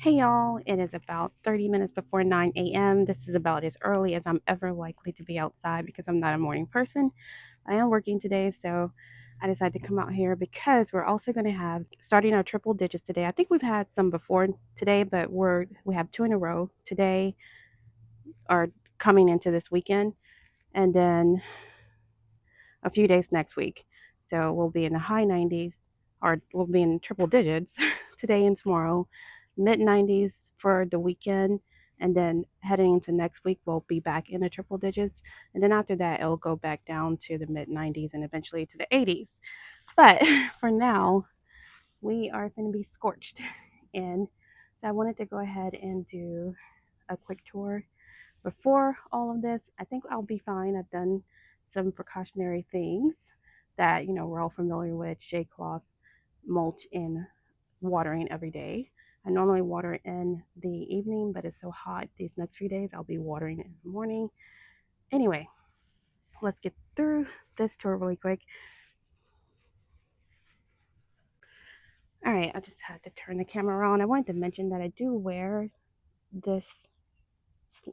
Hey y'all, it is about 30 minutes before 9 a.m. This is about as early as I'm ever likely to be outside because I'm not a morning person. I am working today, so I decided to come out here because we're also going to have starting our triple digits today. I think we've had some before today, but we have two in a row today or coming into this weekend, and then a few days next week. So we'll be in the high 90s, or we'll be in triple digits today and tomorrow, mid 90s for the weekend. And then heading into next week, we'll be back in the triple digits. And then after that, it'll go back down to the mid 90s and eventually to the 80s. But for now, we are going to be scorched. And so I wanted to go ahead and do a quick tour before all of this. I think I'll be fine. I've done some precautionary things that, we're all familiar with: shade cloth, mulch, and watering every day. I normally water in the evening, but it's so hot these next few days, I'll be watering in the morning. Anyway, let's get through this tour really quick. All right, I just had to turn the camera on. I wanted to mention that I do wear this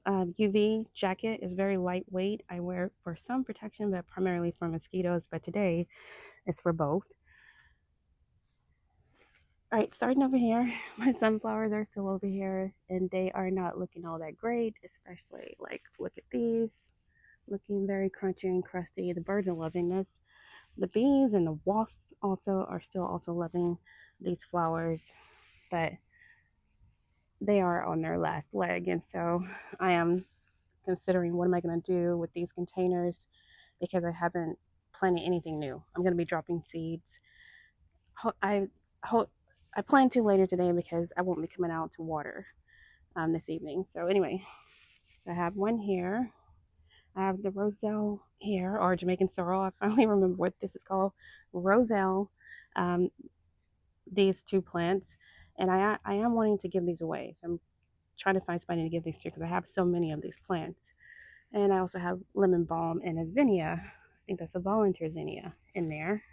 UV jacket. Is very lightweight. I wear it for some protection, but primarily for mosquitoes. But today it's for both. All right, starting over here, my sunflowers are still over here, and they are not looking all that great. Especially, like, look at these, looking very crunchy and crusty. The birds are loving this. The bees and the wasps also are still also loving these flowers, but they are on their last leg, and so I am considering what am I going to do with these containers because I haven't planted anything new. I'm going to be dropping seeds. I hope I plan to later today because I won't be coming out to water this evening. So anyway, so I have one here. I have the roselle here, or Jamaican sorrel. I finally remember what this is called, roselle. Um, these two plants, and I am wanting to give these away. So I'm trying to find somebody to give these to because I have so many of these plants. And I also have lemon balm and a zinnia. I think that's a volunteer zinnia in there.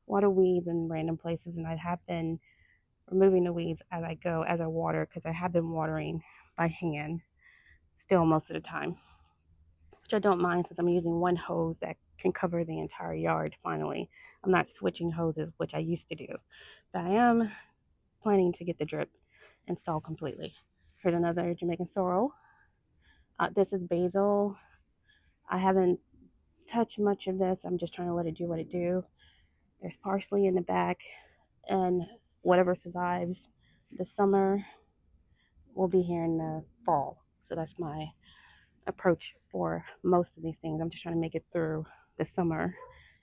A lot of weeds in random places, and I have been removing the weeds as I go, as I water, because I have been watering by hand still most of the time, which I don't mind since I'm using one hose that can cover the entire yard finally. I'm not switching hoses, which I used to do, but I am planning to get the drip installed completely. Here's another Jamaican sorrel. This is basil. I haven't touched much of this. I'm just trying to let it do what it do. There's parsley in the back, and whatever survives the summer will be here in the fall. So that's my approach for most of these things. I'm just trying to make it through the summer,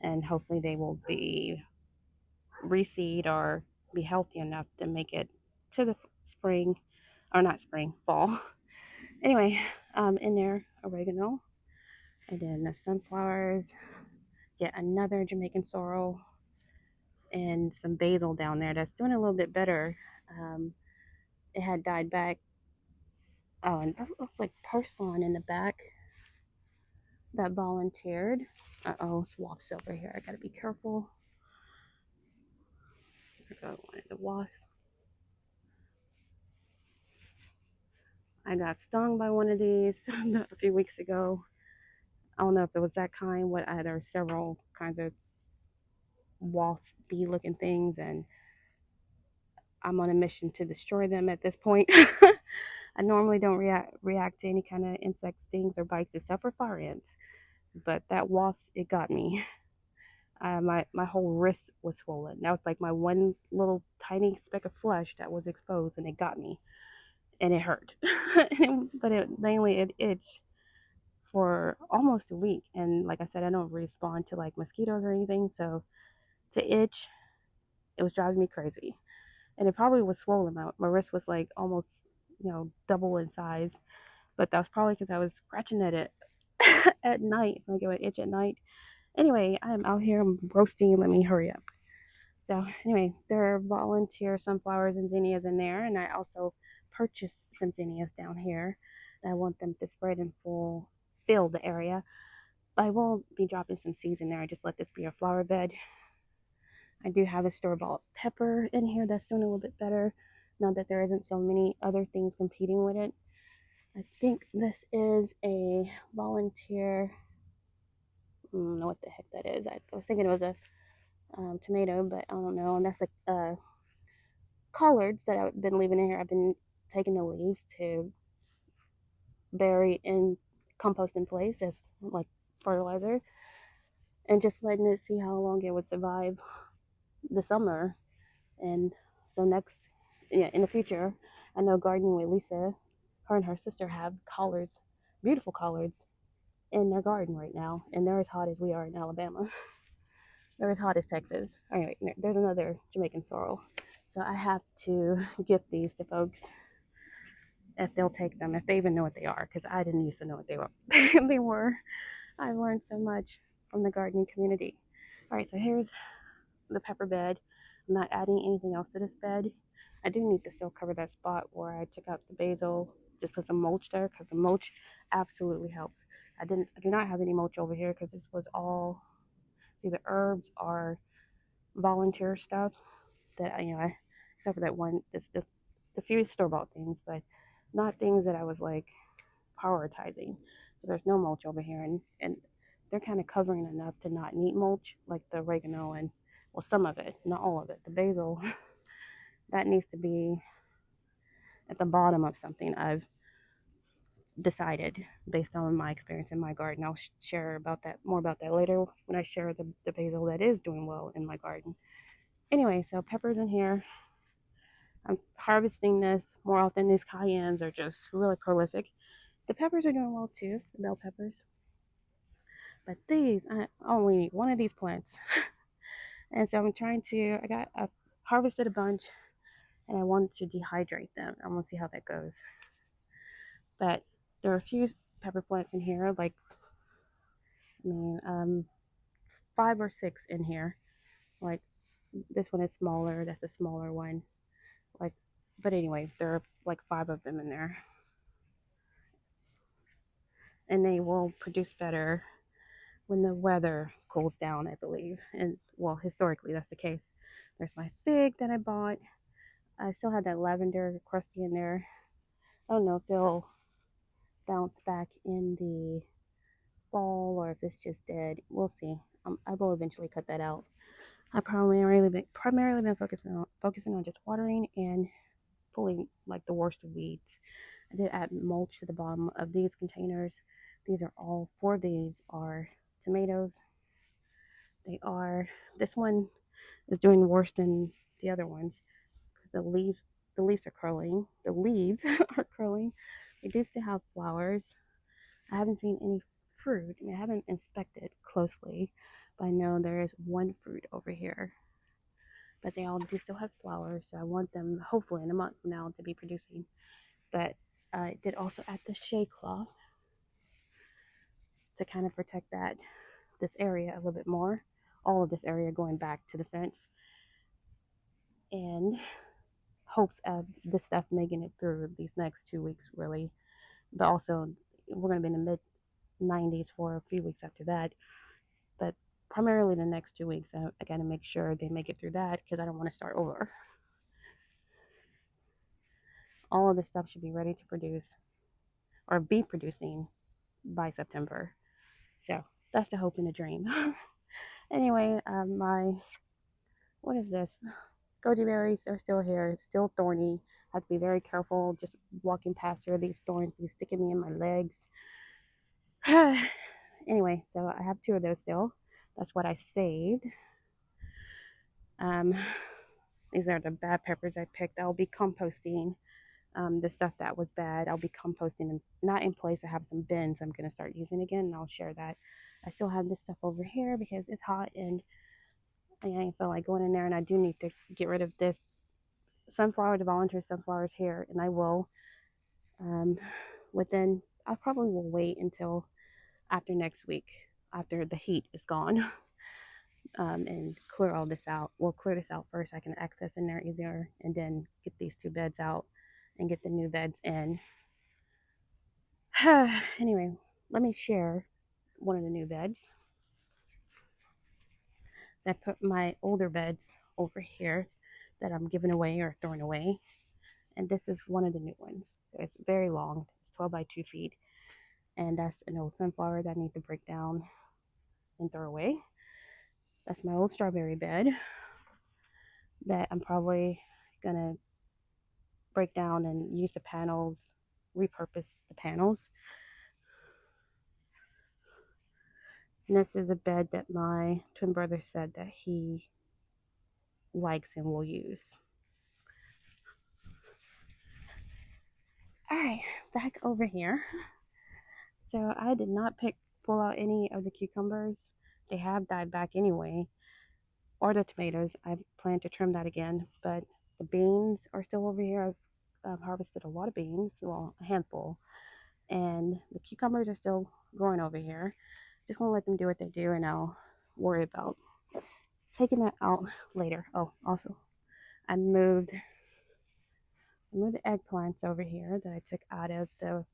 and hopefully they will be reseed or be healthy enough to make it to the spring, or not spring, fall. Anyway, in there, oregano, and then the sunflowers, yet another Jamaican sorrel, and some basil down there that's doing a little bit better. Um, it had died back. Oh, and that looks like Person in the back that volunteered. Uh-oh, swamps over here. I gotta be careful. I got one of the wasps. I got stung by one of these a few weeks ago. I don't know if it was that kind. There are several kinds of wasp bee looking things, and I'm on a mission to destroy them at this point. I normally don't react to any kind of insect stings or bites except for fire ants, but that wasp, it got me. My whole wrist was swollen. That was like my one little tiny speck of flesh that was exposed, and it got me, and it hurt. But it itched for almost a week, and like I said, I don't respond to like mosquitoes or anything, so to itch, it was driving me crazy, and it probably was swollen. My wrist was like almost double in size, but that was probably because I was scratching at it at night. Like it would itch at night. Anyway, I'm out here, I'm roasting. Let me hurry up. So anyway, there are volunteer sunflowers and zinnias in there, and I also purchased some zinnias down here. I want them to spread and fill the area. I will be dropping some seeds in there. I just let this be a flower bed. I do have a store-bought pepper in here that's doing a little bit better. Not that there isn't so many other things competing with it. I think this is a volunteer. I don't know what the heck that is. I was thinking it was a tomato, but I don't know. And that's like collards that I've been leaving in here. I've been taking the leaves to bury in compost in place as like fertilizer, and just letting it see how long it would survive the summer. And so next, yeah, in the future, I know gardening with Lisa, her and her sister have collards, beautiful collards in their garden right now, and they're as hot as we are in Alabama. They're as hot as Texas. Anyway, there's another Jamaican sorrel. So I have to gift these to folks if they'll take them, if they even know what they are, because I didn't used to know what they were. They were. I learned so much from the gardening community. All right, so here's the pepper bed. I'm not adding anything else to this bed. I do need to still cover that spot where I took out the basil. Just put some mulch there because the mulch absolutely helps. I do not have any mulch over here because this was all, see, the herbs are volunteer stuff that except for that one, this the few store bought things, but not things that I was like prioritizing. So there's no mulch over here, and they're kind of covering enough to not need mulch, like the oregano and, well, some of it, not all of it. The basil that needs to be at the bottom of something I've decided based on my experience in my garden. I'll share about that more about that later when I share the basil that is doing well in my garden. Anyway, so peppers in here. I'm harvesting this more often. These cayennes are just really prolific. The peppers are doing well too, the bell peppers. But these, I only need one of these plants. And so I'm trying to, I harvested a bunch and I wanted to dehydrate them. I want to see how that goes. But there are a few pepper plants in here, like, I mean, 5 or 6 in here. Like, this one is smaller, that's a smaller one. Like, but anyway, there are like 5 of them in there. And they will produce better when the weather cools down, I believe. And well, historically, that's the case. There's my fig that I bought. I still have that lavender crusty in there. I don't know if they'll bounce back in the fall or if it's just dead. We'll see. I will eventually cut that out. I primarily been focusing on just watering and pulling like the worst of weeds. I did add mulch to the bottom of these containers. These are all 4 of these are tomatoes. They are, this one is doing worse than the other ones because the leaves are curling. The leaves are curling. They do still have flowers. I haven't seen any fruit. I mean, I haven't inspected closely, but I know there is one fruit over here. But they all do still have flowers, so I want them hopefully in a month from now to be producing. But I did also add the shade cloth to kind of protect this area a little bit more. All of this area going back to the fence, and hopes of this stuff making it through these next 2 weeks, really. But also, we're going to be in the mid 90s for a few weeks after that. But primarily the next 2 weeks, I got to make sure they make it through that because I don't want to start over. All of this stuff should be ready to produce or be producing by September. So that's the hope and the dream. Anyway, what is this? Goji berries are still here, still thorny. I have to be very careful just walking past here. These thorns be sticking me in my legs. Anyway, so I have 2 of those still. That's what I saved. Um, these are the bad peppers I picked. I'll be composting the stuff that was bad. I'll be composting them, not in place. I have some bins I'm going to start using again, and I'll share that. I still have this stuff over here because it's hot and I ain't feel like going in there, and I do need to get rid of this sunflower, the volunteer sunflowers here, and I will. Um, within, I probably will wait until after next week, after the heat is gone, and clear all this out. We'll clear this out first. I can access in there easier, and then get these 2 beds out and get the new beds in. Anyway, let me share one of the new beds. So I put my older beds over here that I'm giving away or throwing away. And this is one of the new ones. So it's very long. It's 12 by 2 feet. And that's an old sunflower that I need to break down and throw away. That's my old strawberry bed that I'm probably gonna break down and use the panels, repurpose the panels. And this is a bed that my twin brother said that he likes and will use. All right, back over here. So I did not pull out any of the cucumbers. They have died back anyway, or the tomatoes. I plan to trim that again, but the beans are still over here. I've harvested a lot of beans, well, a handful, and the cucumbers are still growing over here. Just gonna let them do what they do, and I'll worry about taking that out later. Oh, also, I moved the eggplants over here that I took out of the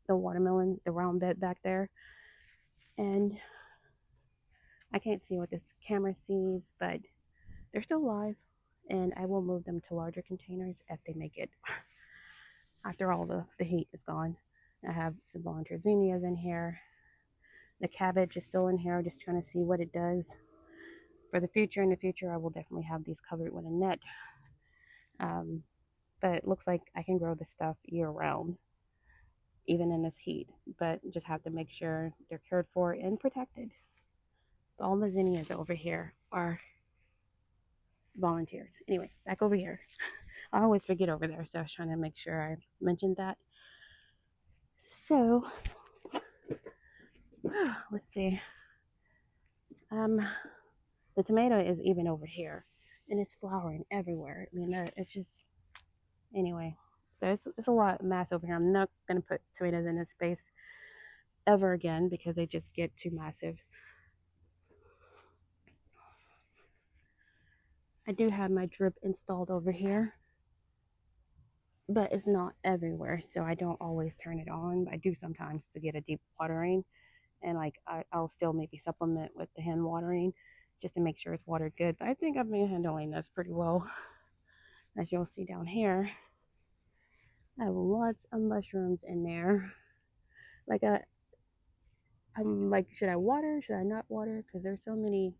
watermelon, the round bed back there, and I can't see what this camera sees, but they're still alive, and I will move them to larger containers if they make it after all the heat is gone. I have some volunteer zinnias in here. The cabbage is still in here, just trying to see what it does for the future. In the future, I will definitely have these covered with a net. But it looks like I can grow this stuff year round, even in this heat. But just have to make sure they're cared for and protected. All the zinnias over here are volunteers. Anyway, back over here. I always forget over there, so I was trying to make sure I mentioned that. So, let's see. The tomato is even over here, and it's flowering everywhere. I mean, it's just anyway. So it's a lot of mass over here. I'm not gonna put tomatoes in this space ever again because they just get too massive. I do have my drip installed over here, but it's not everywhere, so I don't always turn it on. I do sometimes to get a deep watering, and like I'll still maybe supplement with the hand watering just to make sure it's watered good. But I think I've been handling this pretty well. As you'll see down here, I have lots of mushrooms in there. Like I'm like, should I water? Should I not water? Because there's so many.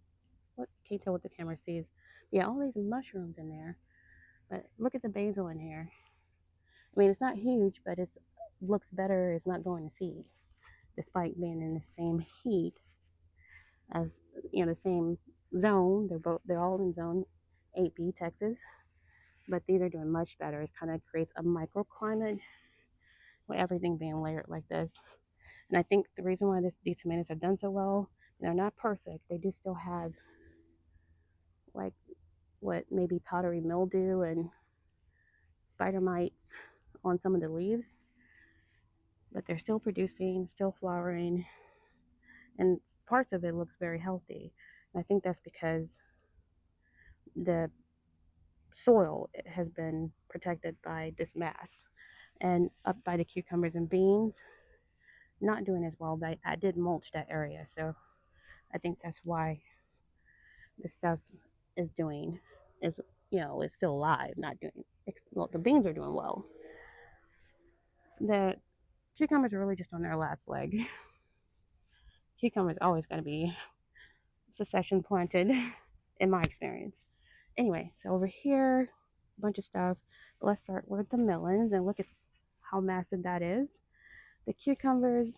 What can't tell what the camera sees. Yeah, all these mushrooms in there. But look at the basil in here. I mean, it's not huge, but it looks better. It's not going to seed, despite being in the same heat as the same zone. They're all in zone 8B, Texas, but these are doing much better. It kind of creates a microclimate with everything being layered like this. And I think the reason why these tomatoes have done so well, they're not perfect. They do still have like what maybe powdery mildew and spider mites on some of the leaves, but they're still producing, still flowering, and parts of it looks very healthy. And I think that's because the soil has been protected by this mass, and up by the cucumbers and beans, not doing as well. But I did mulch that area, so I think that's why the stuff is doing is is still alive, not doing well. The beans are doing well. The cucumbers are really just on their last leg. Cucumbers always going to be succession planted, in my experience. Anyway, so over here, a bunch of stuff. But let's start with the melons and look at how massive that is. The cucumbers,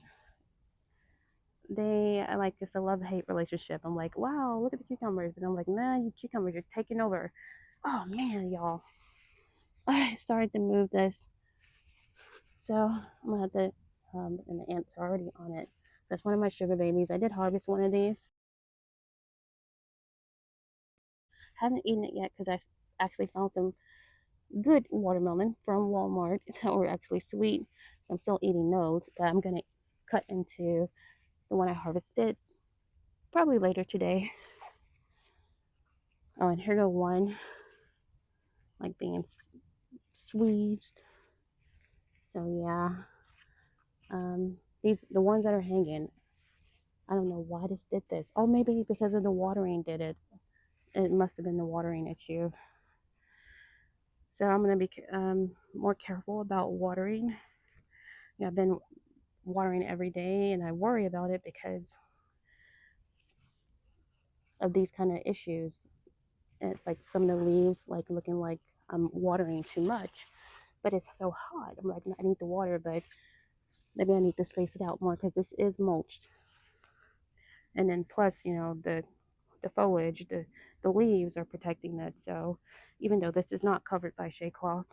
they are like it's a love-hate relationship. I'm like, wow, look at the cucumbers. But I'm like, man, you cucumbers, you're taking over. Oh man, y'all. I started to move this. So I'm gonna have to and the ants are already on it. That's one of my sugar babies. I did harvest one of these. Haven't eaten it yet because I actually found some good watermelon from Walmart that were actually sweet. So I'm still eating those, but I'm gonna cut into the one I harvested probably later today. Oh, and here go one like being squeezed. So yeah, the ones that are hanging. I don't know why this did this. Oh, maybe because of the watering did it. It must have been the watering issue. So I'm going to be more careful about watering. I've been watering every day, and I worry about it because of these kind of issues. And, like some of the leaves, like looking like I'm watering too much, but it's so hot. I'm like, I need the water, but maybe I need to space it out more because this is mulched. And then plus, the foliage, the leaves are protecting that. So even though this is not covered by shade cloth,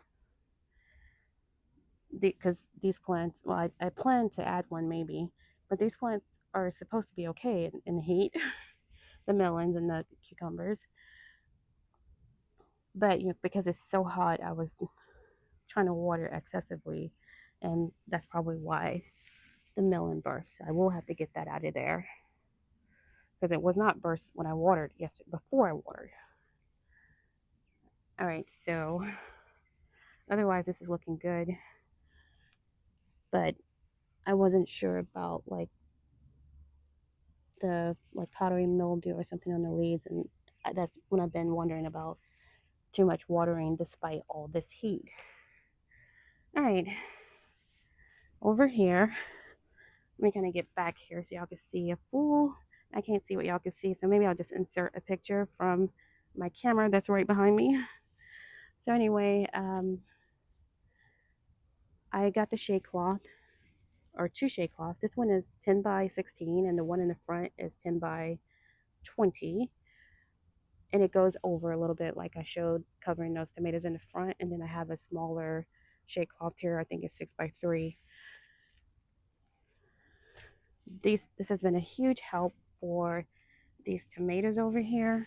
because these plants, well, I plan to add one maybe, but these plants are supposed to be okay in the heat, the melons and the cucumbers. But because it's so hot, I was trying to water excessively, and that's probably why the melon burst. I will have to get that out of there because it was not burst when I watered yesterday before I watered. All right, so otherwise this is looking good, but I wasn't sure about like the like powdery mildew or something on the leaves, and that's when I've been wondering about too much watering despite all this heat. All right, over here, let me kind of get back here so y'all can see a full. I can't see what y'all can see, so maybe I'll just insert a picture from my camera that's right behind me. So anyway, I got the shade cloth, or two shade cloth. This one is 10 by 16, and the one in the front is 10 by 20. And it goes over a little bit, like I showed, covering those tomatoes in the front. And then I have a smaller shade cloth here. I think it's 6 by 3. This has been a huge help for these tomatoes over here,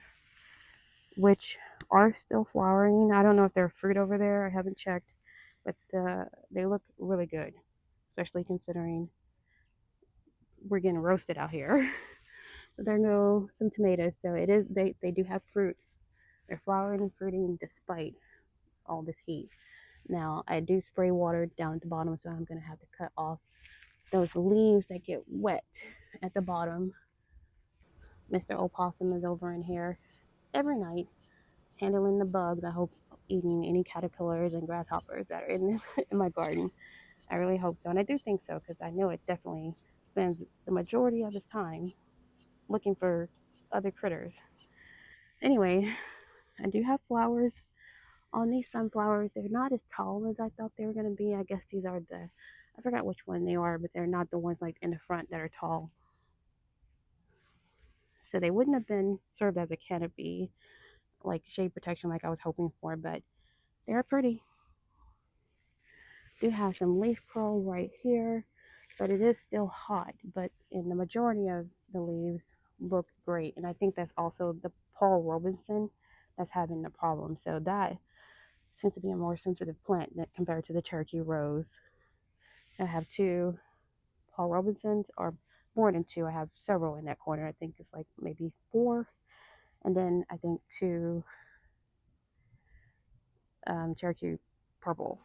which are still flowering. I don't know if they're fruit over there. I haven't checked, but they look really good, especially considering we're getting roasted out here. But there go some tomatoes. So it is they do have fruit. They're flowering and fruiting despite all this heat. Now I do spray water down at the bottom, so I'm gonna have to cut off those leaves that get wet at the bottom. Mr. Opossum is over in here every night handling the bugs. I hope eating any caterpillars and grasshoppers that are in in my garden. I really hope so, and I do think so because I know it definitely spends the majority of his time looking for other critters. Anyway, I do have flowers on these sunflowers. They're not as tall as I thought they were going to be. I guess these are I forgot which one they are, but they're not the ones like in the front that are tall. So they wouldn't have been served as a canopy, like shade protection, like I was hoping for, but they're pretty. Do have some leaf curl right here, but it is still hot. But in the majority of the leaves look great, and I think that's also the Paul Robinson that's having the problem. So that seems to be a more sensitive plant compared to the Cherokee Rose. I have two Paul Robinsons, or more than two. I have several in that corner. I think it's like maybe 4, and then I think two Cherokee Purple.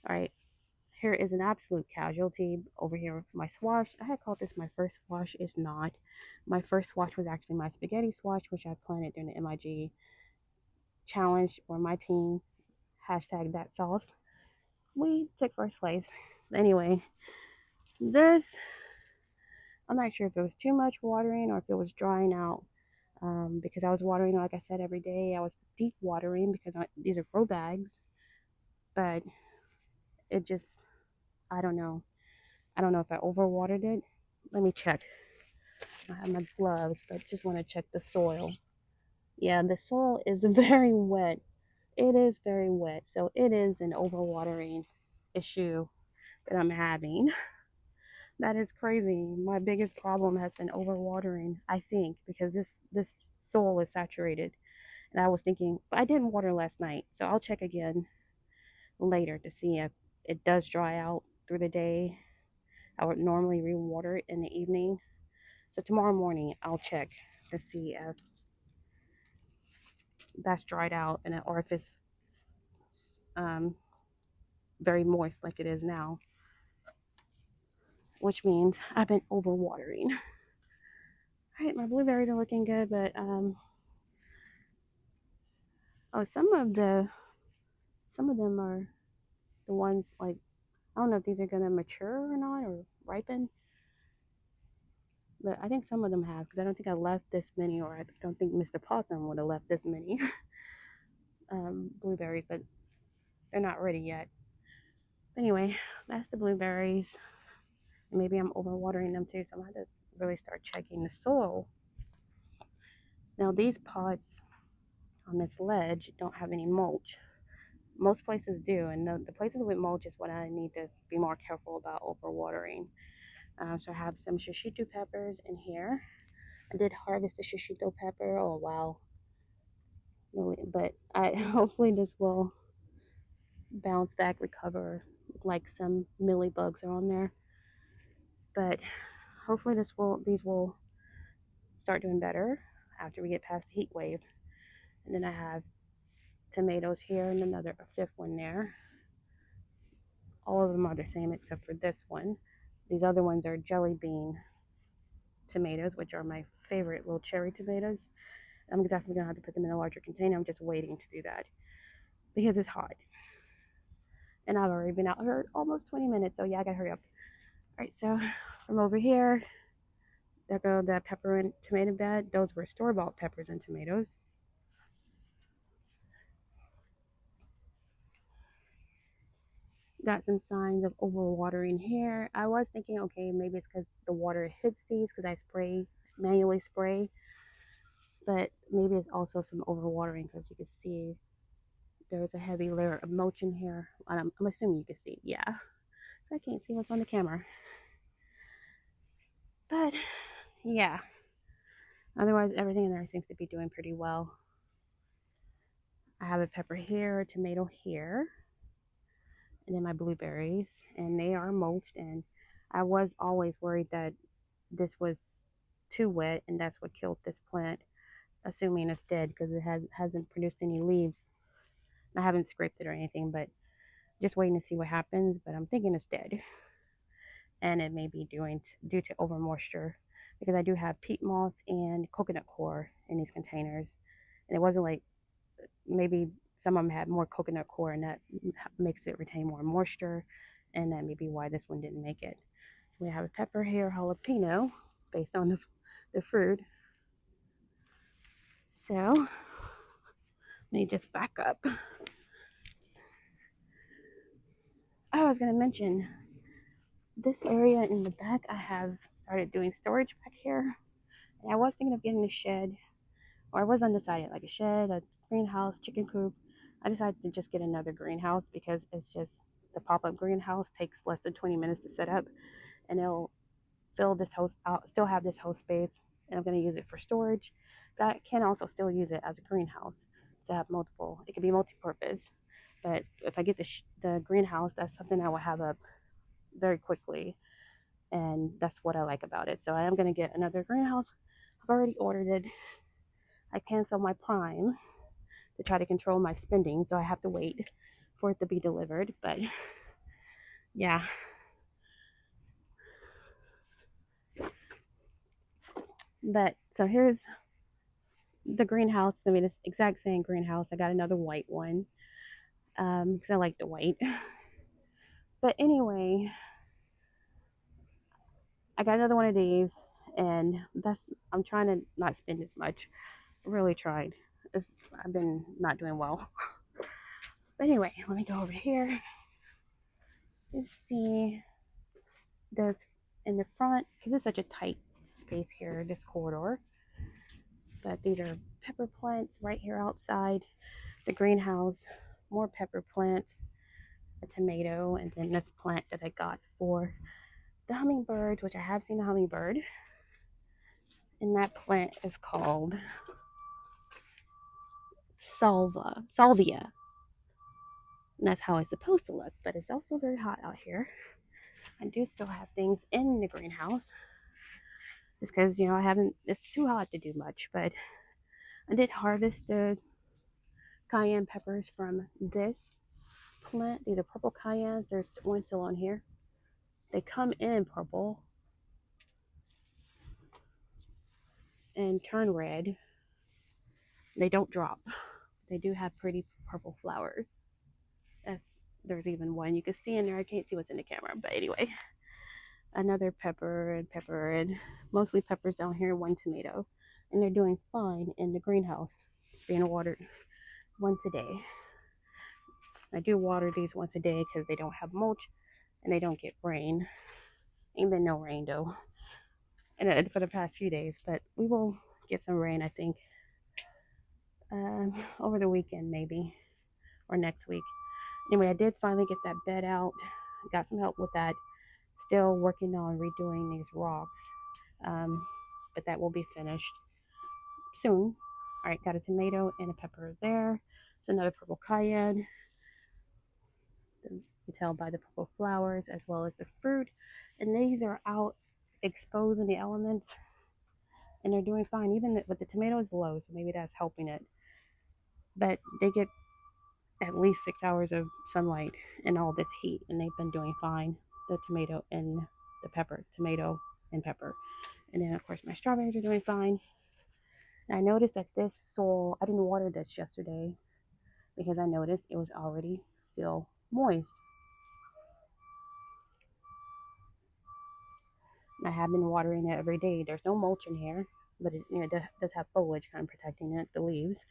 All right, here is an absolute casualty over here. My swash, I had called this my first swash. It's not. My first swash was actually my spaghetti swash, which I planted during the MIG challenge, where my team hashtag that sauce. We took first place. Anyway, this, I'm not sure if it was too much watering or if it was drying out, because I was watering, like I said, every day. I was deep watering because these are grow bags, but it just, I don't know. I don't know if I overwatered it. Let me check. I have my gloves, but just want to check the soil. Yeah, the soil is very wet. It is very wet. So it is an overwatering issue that I'm having. That is crazy. My biggest problem has been overwatering, I think, because this soil is saturated. And I was thinking, but I didn't water last night, so I'll check again later to see if it does dry out through the day. I would normally re-water it in the evening. So tomorrow morning I'll check to see if that's dried out and or if it's um, very moist like it is now, which means I've been overwatering. All right, my blueberries are looking good, but oh, some of the Some of them are the ones like, I don't know if these are gonna mature or not or ripen, but I think some of them have because I don't think I left this many, or I don't think Mr. Possum would have left this many blueberries, but they're not ready yet. Anyway, that's the blueberries. And maybe I'm overwatering them too, so I'm gonna have to really start checking the soil. Now these pots on this ledge don't have any mulch. Most places do, and the places with mulch is what I need to be more careful about overwatering. So I have some shishito peppers in here. I did harvest the shishito pepper. Oh wow, no, but I hopefully this will bounce back, recover. Like some mealy bugs are on there, but hopefully these will start doing better after we get past the heat wave. And then I have tomatoes here and another a fifth one there. All of them are the same except for this one. These other ones are jelly bean tomatoes, which are my favorite little cherry tomatoes. I'm definitely gonna have to put them in a larger container. I'm just waiting to do that because it's hot. And I've already been out here almost 20 minutes, so yeah, I gotta hurry up. All right, so from over here, there go the pepper and tomato bed. Those were store-bought peppers and tomatoes. Got some signs of overwatering here. I was thinking, okay, maybe it's because the water hits these because I manually spray, but maybe it's also some overwatering because you can see there's a heavy layer of mulch in here. I'm assuming you can see, yeah. I can't see what's on the camera, but yeah. Otherwise, everything in there seems to be doing pretty well. I have a pepper here, a tomato here, and then my blueberries, and they are mulched. And I was always worried that this was too wet, and that's what killed this plant, assuming it's dead because it hasn't produced any leaves. I haven't scraped it or anything, but just waiting to see what happens. But I'm thinking it's dead, and it may be due to over moisture because I do have peat moss and coconut coir in these containers, and it wasn't like maybe some of them had more coconut coir, and that makes it retain more moisture, and that may be why this one didn't make it. We have a pepper here, jalapeno, based on the fruit. So let me just back up. Oh, I was going to mention this area in the back. I have started doing storage back here, and I was thinking of getting a shed, or I was undecided, like a shed, a greenhouse, chicken coop. I decided to just get another greenhouse because it's just the pop-up greenhouse takes less than 20 minutes to set up, and it'll fill this whole out, still have this whole space, and I'm going to use it for storage, but I can also still use it as a greenhouse to have multiple. It can be multi-purpose, but if I get the greenhouse, that's something I will have up very quickly, and that's what I like about it. So I am going to get another greenhouse. I've already ordered it. I canceled my Prime to try to control my spending, so I have to wait for it to be delivered. But yeah, but so here's the greenhouse. I mean, it's exact same greenhouse. I got another white one because I like the white. But anyway, I got another one of these, and I'm trying to not spend as much. Really tried. I've been not doing well. But anyway, let me go over here. Let's see. There's in the front because it's such a tight space here, this corridor. But these are pepper plants right here outside the greenhouse. More pepper plants, a tomato, and then this plant that I got for the hummingbirds, which I have seen a hummingbird. And that plant is called salvia. And that's how it's supposed to look, but it's also very hot out here. I do still have things in the greenhouse just because, I haven't, it's too hot to do much, but I did harvest the cayenne peppers from this plant. These are purple cayennes. There's one still on here. They come in purple and turn red. They don't drop. They do have pretty purple flowers. There's even one you can see in there. I can't see what's in the camera, but anyway, another pepper and mostly peppers down here, one tomato. And they're doing fine in the greenhouse, being watered once a day. I do water these once a day because they don't have mulch and they don't get rain. Ain't been no rain though, and for the past few days, but we will get some rain, I think, over the weekend maybe, or next week. Anyway, I did finally get that bed out. Got some help with that. Still working on redoing these rocks, um, but that will be finished soon. All right, got a tomato and a pepper there. It's another purple cayenne. You can tell by the purple flowers as well as the fruit. And these are out exposed in the elements, and they're doing fine. Even but the tomato is low, so maybe that's helping it. But they get at least 6 hours of sunlight and all this heat, and they've been doing fine. The tomato and the pepper, tomato and pepper. And then, of course, my strawberries are doing fine. And I noticed that this soil, I didn't water this yesterday because I noticed it was already still moist. And I have been watering it every day. There's no mulch in here, but it, does have foliage kind of protecting it, the leaves.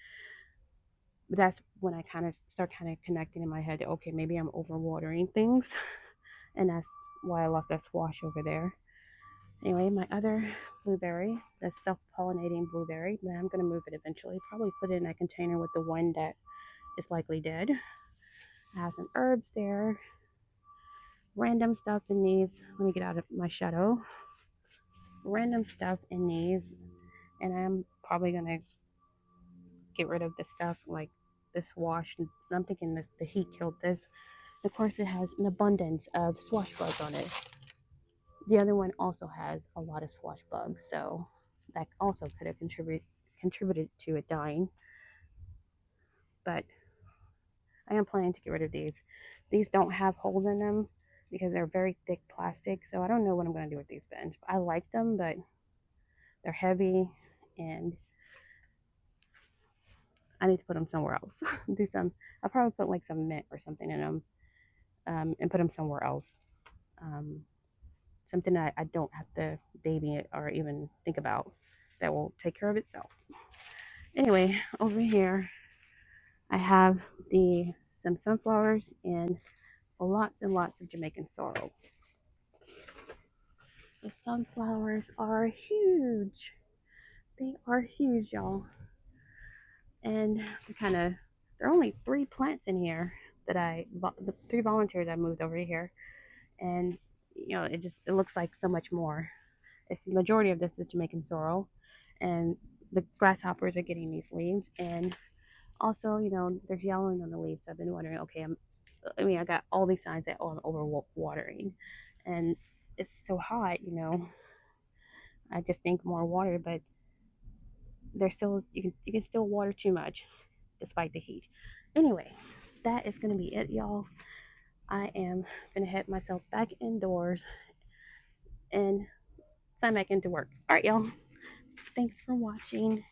But that's when I kind of start kind of connecting in my head, okay, maybe I'm overwatering things. And that's why I lost that squash over there. Anyway, my other blueberry, the self-pollinating blueberry, but I'm going to move it eventually. Probably put it in a container with the one that is likely dead. I have some herbs there. Random stuff in these. Let me get out of my shadow. Random stuff in these. And I'm probably going to get rid of the stuff like this wash. I'm thinking that the heat killed this. Of course, it has an abundance of squash bugs on it. The other one also has a lot of squash bugs, so that also could have contributed to it dying. But I am planning to get rid of these. These don't have holes in them because they're very thick plastic, so I don't know what I'm going to do with these bins. I like them, but they're heavy, and I need to put them somewhere else. Do some. I'll probably put like some mint or something in them, and put them somewhere else. Um, Something that I don't have to baby it or even think about, that will take care of itself. Anyway, over here I have some sunflowers and lots and lots of Jamaican sorrel. The sunflowers are huge. They are huge, y'all. And there are only 3 plants in here that the 3 volunteers I moved over here. And, it looks like so much more. The majority of this is Jamaican sorrel. And the grasshoppers are getting these leaves. And also, there's yellowing on the leaves. So I've been wondering, okay, I got all these signs that, I'm over watering. And it's so hot, I just think more water, but there's still, you can still water too much despite the heat. Anyway, that is going to be it, y'all. I am going to head myself back indoors and sign back into work. All right, y'all. Thanks for watching.